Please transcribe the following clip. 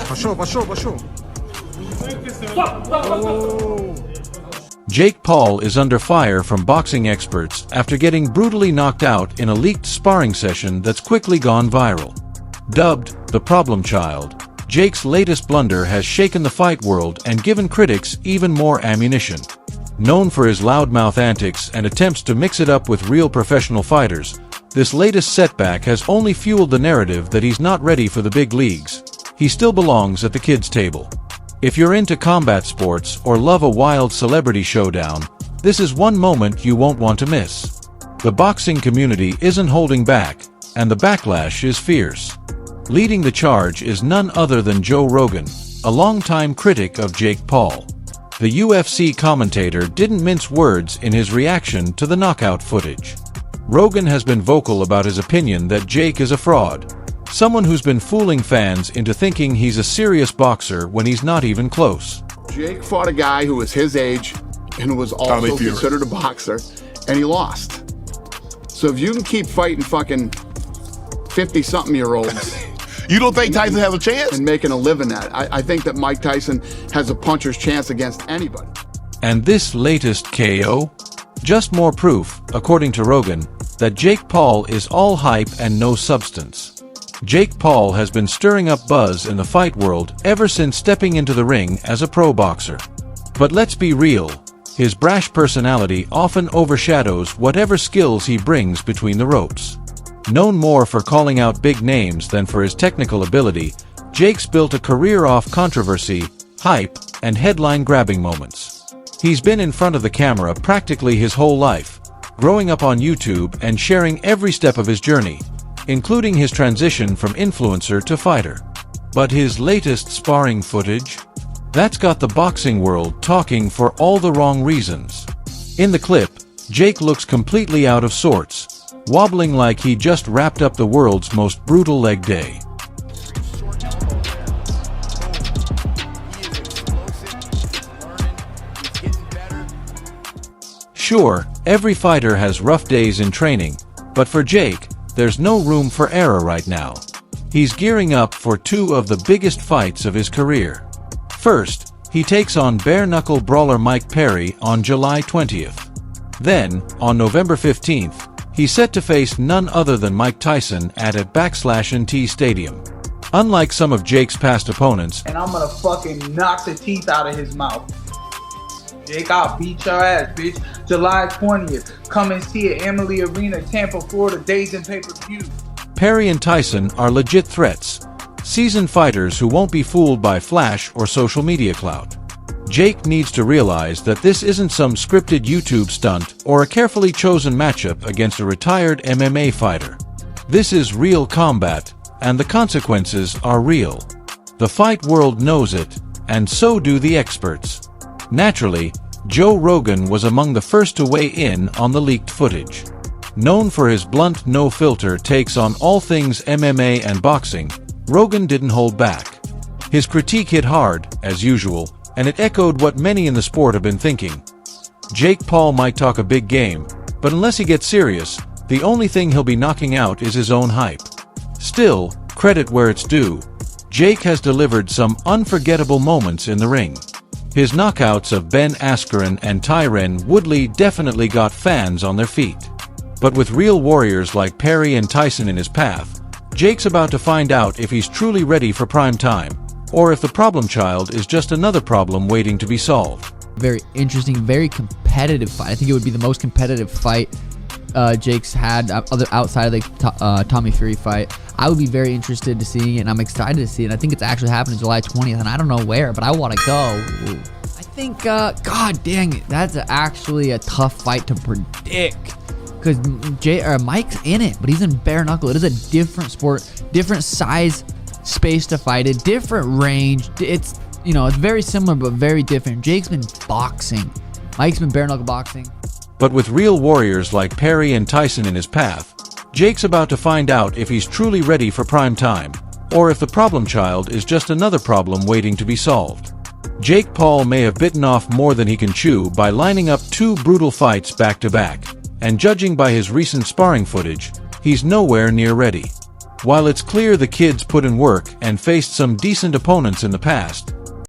Пошел. Jake Paul is under fire from boxing experts after getting brutally knocked out in a leaked sparring session that's quickly gone viral. Dubbed the problem child, Jake's latest blunder has shaken the fight world and given critics even more ammunition. Known for his loudmouth antics and attempts to mix it up with real professional fighters, this latest setback has only fueled the narrative that he's not ready for the big leagues. He still belongs at the kids' table. If you're into combat sports or love a wild celebrity showdown, this is one moment you won't want to miss. The boxing community isn't holding back, and the backlash is fierce. Leading the charge is none other than Joe Rogan, a longtime critic of Jake Paul. The UFC commentator didn't mince words in his reaction to the knockout footage. Rogan has been vocal about his opinion that Jake is a fraud, someone who's been fooling fans into thinking he's a serious boxer when he's not even close. Jake fought a guy who was his age and who was also considered a boxer, and he lost. So if you can keep fighting fucking 50-something-year-olds... You don't think Tyson has a chance? And making a living at it. I think that Mike Tyson has a puncher's chance against anybody. And this latest KO? Just more proof, according to Rogan, that Jake Paul is all hype and no substance. Jake Paul has been stirring up buzz in the fight world ever since stepping into the ring as a pro boxer. But let's be real, his brash personality often overshadows whatever skills he brings between the ropes. Known more for calling out big names than for his technical ability, Jake's built a career off controversy, hype, and headline-grabbing moments. He's been in front of the camera practically his whole life, growing up on YouTube and sharing every step of his journey, including his transition from influencer to fighter. But his latest sparring footage? That's got the boxing world talking for all the wrong reasons. In the clip, Jake looks completely out of sorts, wobbling like he just wrapped up the world's most brutal leg day. Sure, every fighter has rough days in training, but for Jake, there's no room for error right now. He's gearing up for two of the biggest fights of his career. First, he takes on bare-knuckle brawler Mike Perry on July 20th. Then, on November 15th, he's set to face none other than Mike Tyson at /NT Stadium. Unlike some of Jake's past opponents, and I'm gonna fucking knock the teeth out of his mouth. Jake, I'll beat your ass, bitch. July 20th. Come and see it. Emily Arena, Tampa, Florida. Days and pay-per-view. Perry and Tyson are legit threats. Seasoned fighters who won't be fooled by flash or social media clout. Jake needs to realize that this isn't some scripted YouTube stunt or a carefully chosen matchup against a retired MMA fighter. This is real combat, and the consequences are real. The fight world knows it, and so do the experts. Naturally, Joe Rogan was among the first to weigh in on the leaked footage. Known for his blunt, no-filter takes on all things MMA and boxing, Rogan didn't hold back. His critique hit hard, as usual, and it echoed what many in the sport have been thinking. Jake Paul might talk a big game, but unless he gets serious, the only thing he'll be knocking out is his own hype. Still, credit where it's due, Jake has delivered some unforgettable moments in the ring. His knockouts of Ben Askren and Tyron Woodley definitely got fans on their feet. But with real warriors like Perry and Tyson in his path, Jake's about to find out if he's truly ready for prime time, or if the problem child is just another problem waiting to be solved. Very interesting, very competitive fight. I think it would be the most competitive fight Jake's had outside of the Tommy Fury fight. I would be very interested to seeing it, and I'm excited to see it. I think it's actually happening July 20th, and I don't know where, but I want to go. I think, god dang it, that's actually a tough fight to predict. Because Mike's in it, but he's in bare knuckle. It is a different sport, different size space to fight it, different range. It's, you know, it's very similar, but very different. Jake's been boxing. Mike's been bare knuckle boxing. But with real warriors like Perry and Tyson in his path, Jake's about to find out if he's truly ready for prime time, or if the problem child is just another problem waiting to be solved. Jake Paul may have bitten off more than he can chew by lining up two brutal fights back to back, and judging by his recent sparring footage, he's nowhere near ready. While it's clear the kid's put in work and faced some decent opponents in the past,